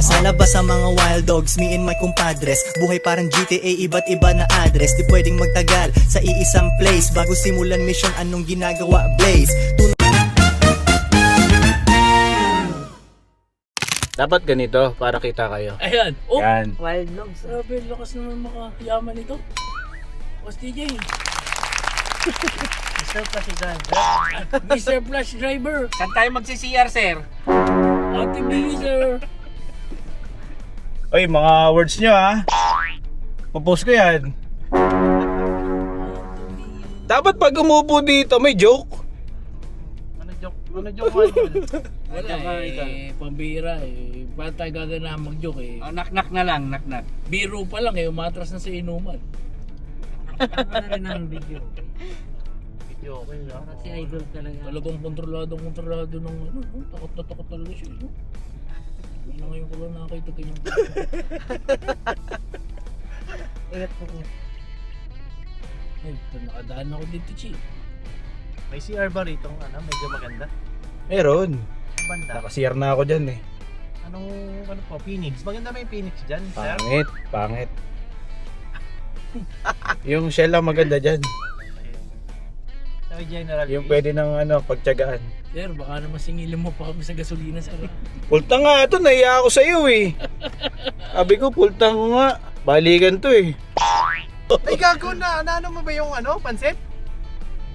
Pilipinas. Sa labas sa mga wild dogs, me and my compadres. Buhay parang GTA, iba't iba na address. Di pwedeng magtagal sa iisang place. Bago simulan mission, anong ginagawa Blaze? Dapat ganito para kita kayo. Ayan. Oh, Yan. Wild dogs. grabe, lakas naman makayaman ito. Boss DJ. Mr. President. Mr. Flash Driver. Saan tayo magsi-CR, sir? Ate B, sir. Oy, mga words nyo ha. Popost ko yan. Dapat pag umupo dito, may joke. Ano joke mo? Wala pambira eh. Paano tayo gagana mag-joke eh. Knock-knock na lang, knock-knock. Biro pa lang eh, umatras na sa inuman. Ano rin ang video? Video okay lang. Kasi idol talaga. Talagang kontrolado ng ano, takot na takot talaga siya. No? Wala ngayon ko lang nakakita ganyan. Ingat po niya. Ay, nakadaan ako dito, Chi. May CR ba rito? Medyo maganda. Meron. Banda. Nakasiyar na ako dyan eh. Ano po? Phoenix. Maganda ba yung Phoenix dyan, sir? Pangit. Yung shell lang maganda dyan. Sa general. Yung pwede ng pagtyagaan. Sir, baka naman singilin mo pa kami sa gasolina, sir. Pulta nga ito, naiya ako sa iyo eh. Sabi ko, pulta ko nga. Balikan to eh. Ay, gago na. Ano mo ba yung pansit?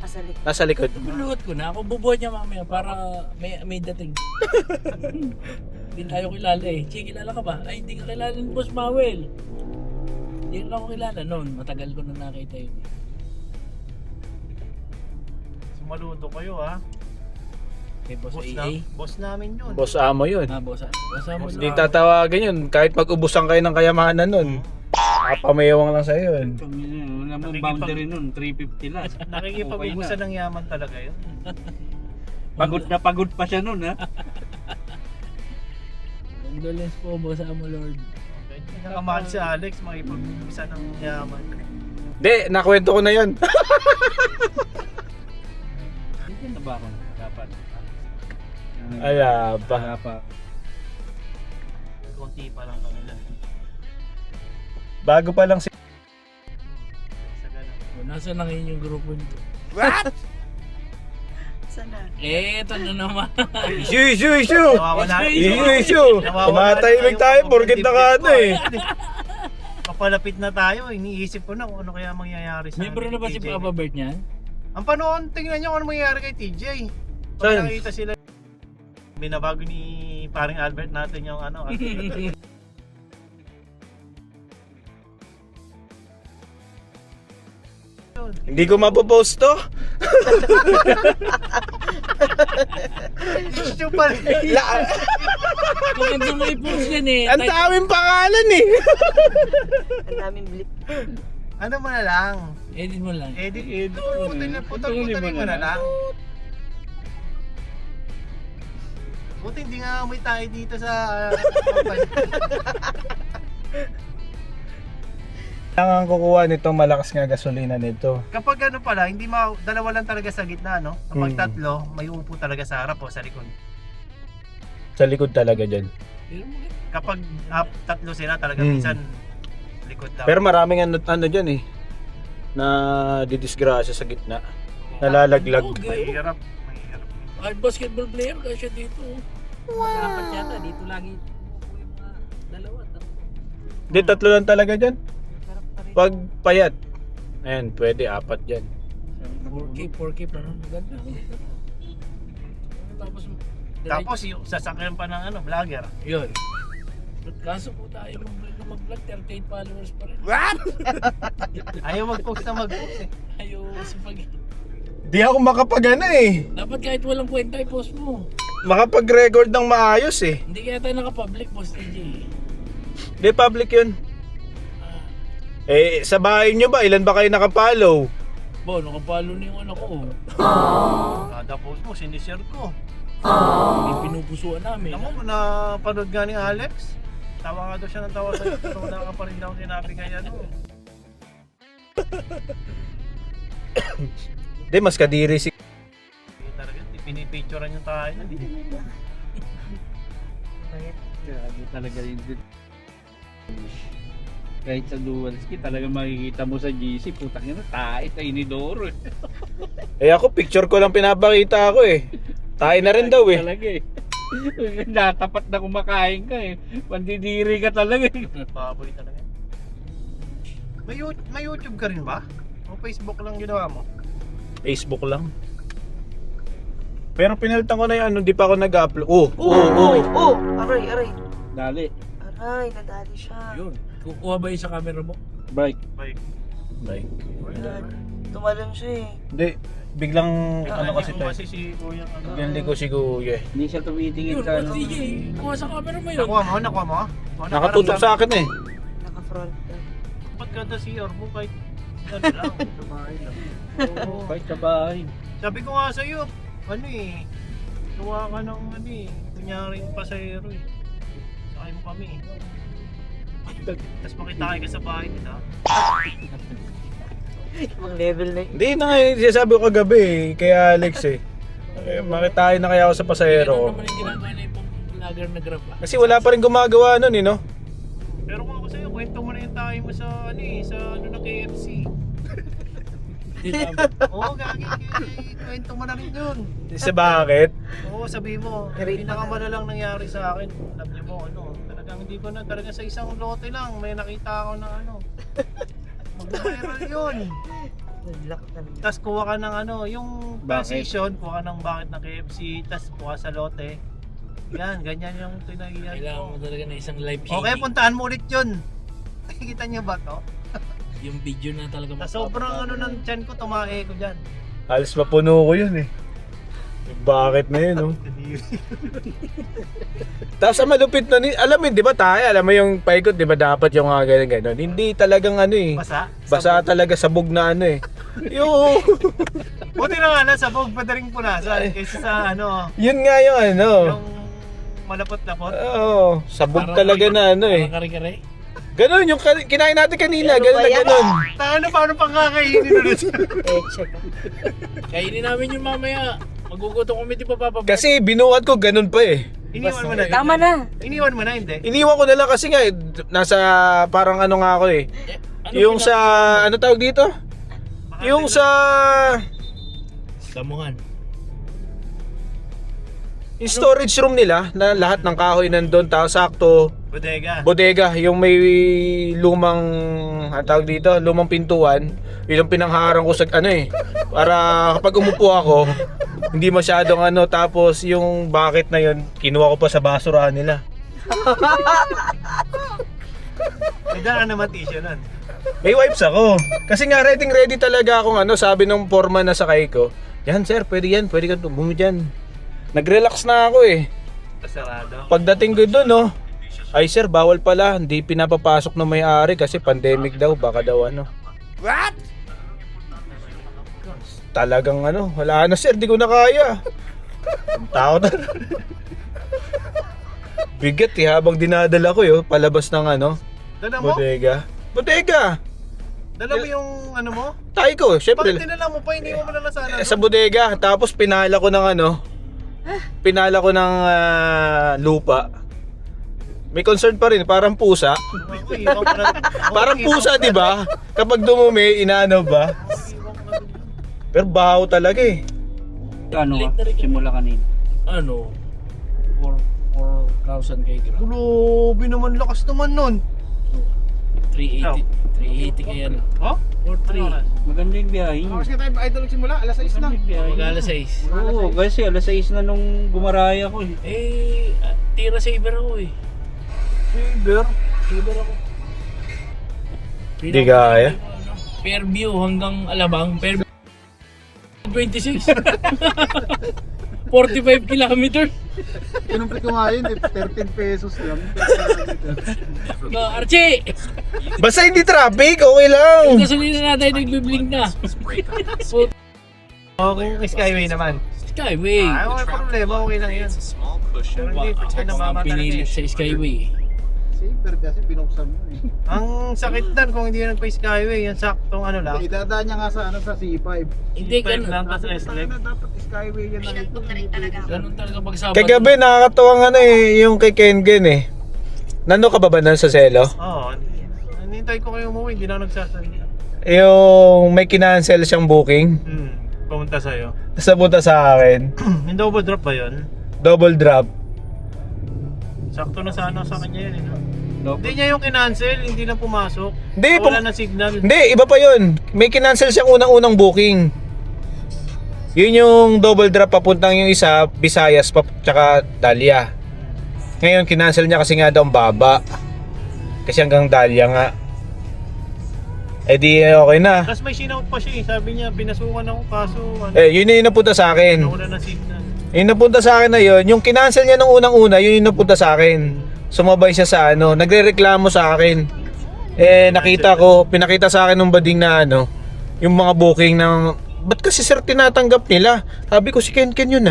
Asalik. Nasa likod. Binuhat ko na. Ako bubuhat niya mamaya para may dating. Hindi tayo kilala eh. Chi, kilala ka ba? Ay, hindi ka kilala ni Boss Mawel. Hindi ko kilala noon. Matagal ko na nakita yun. Sumaludo kayo ha. Kay Boss Boss, AA. boss namin yun. Boss amo yun. Boss mo. Hindi tatawagan yun. Kahit mag-ubusan kayo ng kayamanan nun. Pamayawang lang sa'yo yun. Wala mong boundary nun, 350 lang. Nakikipag-ubusan ng yaman talaga yun. Pagod pa siya nun, ha? Condolence po, Boss Amo Lord. Nakamahal si Alex, makipag-ubusan ng yaman. Hindi, nakwento ko na yun. Hindi na ba ako? Dapat. Ala pa. Konti pa lang kanila. Bago pa lang si... Sa ganun. Nasaan na ngayon yung grupo niyo? What? Sana. Ito na naman. Issue! Nawawala. Issue! Tumatahimik tayo, porket nakano eh. Papalapit na tayo, iniisip ko na kung ano kaya mangyayari sa Membro na ba si TJ. Papa Bert niyan? Ang panoon, tingnan nyo kung ano mangyayari kay TJ. Saan? Pag nakita sila, binabago ni paring Albert natin yung Hindi ko mapopost to. issue pa rin. Maganda mo i-post yan eh. Ang daming pangalan eh. Ang daming blip. Ano mo na lang? Edit mo lang. Edit. Putang mo na lang. Buti hindi nga amoy tayo dito sa Kailangan kukuha nitong malakas nga gasolina nito. kapag pala, hindi dalawa lang talaga sa gitna, no? Kapag tatlo, may upo talaga sa harap o sa likod. Sa likod talaga dyan. Kapag tatlo sila talaga, minsan likod daw. Pero maraming ano dyan eh. Na didisgrasya sa gitna. Nalalaglag. Mahirap. Ay, basketball player kasi dito. Dapat yata dito lagi yung mga dalawa. Hindi, tatlo lang talaga dyan. Sarap pa rin. Pag payat. Ayan, pwede 4 dyan. 4K parang maganda. Tapos yung sasakyan pa ng vlogger. yun. Kaso po tayo mag-vlog, 38 followers pa rin. Ayaw mag-post na mag-post eh. Ayaw sa pag... Di ako makapagana eh. Dapat kahit walang kwenta i-post mo. Makapag-record ng maayos eh. Hindi kaya tayo naka-public, Boss TJ. Di public yun. Eh, sa bahay nyo ba? Ilan ba kayo nakapollow? Bo, nakapalo na yung anak ko. Kada post mo, sinishare ko. May pinupusuan namin. Alam mo, napanood nga ni Alex. Tawa nga daw siya ng tawa sa'yo. Pero wala ka pa rin daw sinabi kaya Di, mas kadiri si... Talaga, pinipicturean yung tayo. Grabe talaga yun. Kahit sa dual ski, talaga makikita mo sa GC, putang ina, tae sa inidoro. Eh ako, picture ko lang pinapakita ako eh. Tayo na rin daw eh. Talaga eh. Natapat na kumakain ka eh. Pandidiri ka talaga eh. Baboy talaga. May YouTube ka rin ba? O Facebook lang ginawa mo? Facebook lang. Pero pinalitan ko na yung ano, di pa ako nag-upload. Aray. Dali. Aray, nadali siya. Yun. Kukuha ba yung sa camera mo? Bike. Like, Ayan. Tumalon siya eh. hindi, biglang ano kasi Kung tayo. kasi si Kuya ano. Hindi ko si Kuya eh. Hindi siya tumitingin Yun, sa ano. DJ. Kuha sa camera mo yun. Nakuha mo? Nakatutok sa akin eh. Naka-front. Ba't ganda si Orbo kahit ano lang, sa bahay lang. Oo. Kahit sa bahay. Sabi ko nga sa'yo, ano eh, gawa ka ng ano eh, kunyaring pasahero eh. Sakay mo kami eh. Tapos makita ka sa bahay nila. Ibang level na yun. Hindi na nga eh, sinasabi ko kagabi eh, kaya Alex eh. Makitain na kaya ako sa Ganun pasahero. naman yung ginagawa na ibang vlogger na grab ah. Kasi wala pa rin gumagawa nun eh, no? Pero kung ako sa'yo, kwento mo na yung tayo mo sa ano eh, sa ano na KFC. Hindi naman. Oo, gagi, kwento mo na rin yun. Sa bakit? Oo, sabi mo, pinakamalalang nangyari sa akin. Alam niyo mo, ano, talagang hindi ko na, talaga sa isang lote lang, may nakita ako na ano. Mag-viral yun. Nag-lock na rin. Tapos kuha ka ng ano, yung Bakit? transition, kuha ka ng bakit ng KFC, tapos kuha sa lote. Yan, ganyan yung tinagihan Kailangan mo ko. talaga na isang live changing. Okay, puntahan mo ulit yun. Nakikita niyo ba to? Yung video na talaga Tapos sobrang ano ng tiyan ko, tumae ko dyan. Halos mapuno ko yun eh. Bakit na yun, no? Tapos ang malupit na, alam mo, di ba tayo, alam mo yung paikot, di ba dapat yung mga ganun. Hindi talagang ano eh. Basa? Basa talaga sabog na ano eh. Yung, Buti na nga na, sabog pa na rin punasan kaysa sa ano, yun nga yung ano. yung malapot-lapot. Oo, sabog talaga na ano eh. Parang kare-kare. Ganun yung kinain natin kanina, ganun na ganun. Paano pang kakainin ulit? Eh, check. Kainin namin yung mamaya. Magugutom kami, di pa papabalik. Kasi binuhat ko ganun pa eh. Iniwan mo na. Tama na. Iniwan mo na, hindi? Iniwan ko na lang kasi nga eh, nasa parang ano nga ako eh. Ano Yung sa, ano tawag dito? Yung sa, Damuhan. yung storage room nila na lahat ng kahoy nandun, tapos sakto, Bodega. bodega, yung may lumang, ano tawag dito, lumang pintuan, yung pinangharang ko sa ano eh, para kapag umupo ako, hindi masyadong ano, tapos yung bucket na yun, kinuha ko pa sa basurahan nila. May daan naman tissue nun. May wipes ako. Kasi nga ready talaga akong ano, sabi ng foreman na sakay ko, yan sir, pwede ka bumi dyan. Nag-relax na ako eh. Sarado. Pagdating ko doon, no, ay sir, bawal pala, hindi pinapapasok ng may-ari kasi pandemic daw, baka daw ano. What? Talagang ano, wala na sir, di ko na kaya. Ang tao na. Bigat eh, habang dinadala ko yun, palabas ng ano, Dala mo? bodega. Bodega! Dala mo yung ano mo? Tayo ko, syempre. Bakit dinala mo pa? Hindi mo na sana. Sa bodega, tapos pinala ko ng ano, pinala ko ng lupa. May concern pa rin, parang pusa. Parang pusa, di ba? Kapag dumumi, inaano ba? Pero baho talaga eh. Ano ka? Simula kanina. Ano? 4,000 kay gram. Grabe naman, lakas naman nun. 380. 380 kaya na. Oh? 4,300. Maganda yung biyahe niyo. Kasi tayo idol simula, alas 6 lang. Mag-alas 6. Oo, kasi alas 6 na nung gumaraya ko eh. Tira saver ako eh. Saber. Saver ako. Di kaya. Fairview hanggang Alabang. Fairview 26. 45 kilometers. Kinumpit ko nga yun, 13 pesos lang. Archie! Basta hindi traffic, okay lang. Gasolina natin nagbibling na. Okay, Skyway naman. Skyway. Ay, wala problema, okay lang yan. Pero hindi, ay namama talaga Pinilit eh. sa Skyway. Saber kasi binuksan mo eh. Ang sakit dan kung hindi nagpa Skyway, yung saktong ano lang. Idadaan niya nga sa ano sa C5. Hindi, Five ganun. lang tas S-Leg. Dapat Skyway yan na ito. Ganun talaga pag Sabado. Kagabi nakakatuwa nga na eh, yung kay Kengen eh. Nando ka ba ba nun sa Selo? Oo. Hinintay ko kayo umuwi, hindi na ako nagsasalita. Yung may kinancel siyang booking. Pumunta sa'yo. Tapos napunta sa akin. Yung double drop ba yun? Double drop. Sakto na sana sa kanya yun, Hindi niya yung kinancel, hindi lang pumasok. Hindi, Wala na signal. Hindi, iba pa yun. May kinancel siyang unang-unang booking. Yun yung double drop papuntang yung isa, Visayas pa, tsaka Dahlia. Ngayon, kinancel niya kasi nga daw ang baba. Kasi hanggang Dahlia nga. Eh di okay na. Tapos may sinout pa siya eh. Sabi niya, pinasukan ako kaso Yun na yung napunta sa akin. wala na signal. Yung napunta sa akin na yun, yung kinancel niya nung unang-una, yun yung napunta sa akin. Sumabay siya sa nagrereklamo sa akin. Pinakita sa akin nung bading na yung mga booking ng, ba't kasi sir tinatanggap nila? Sabi ko si Ken yun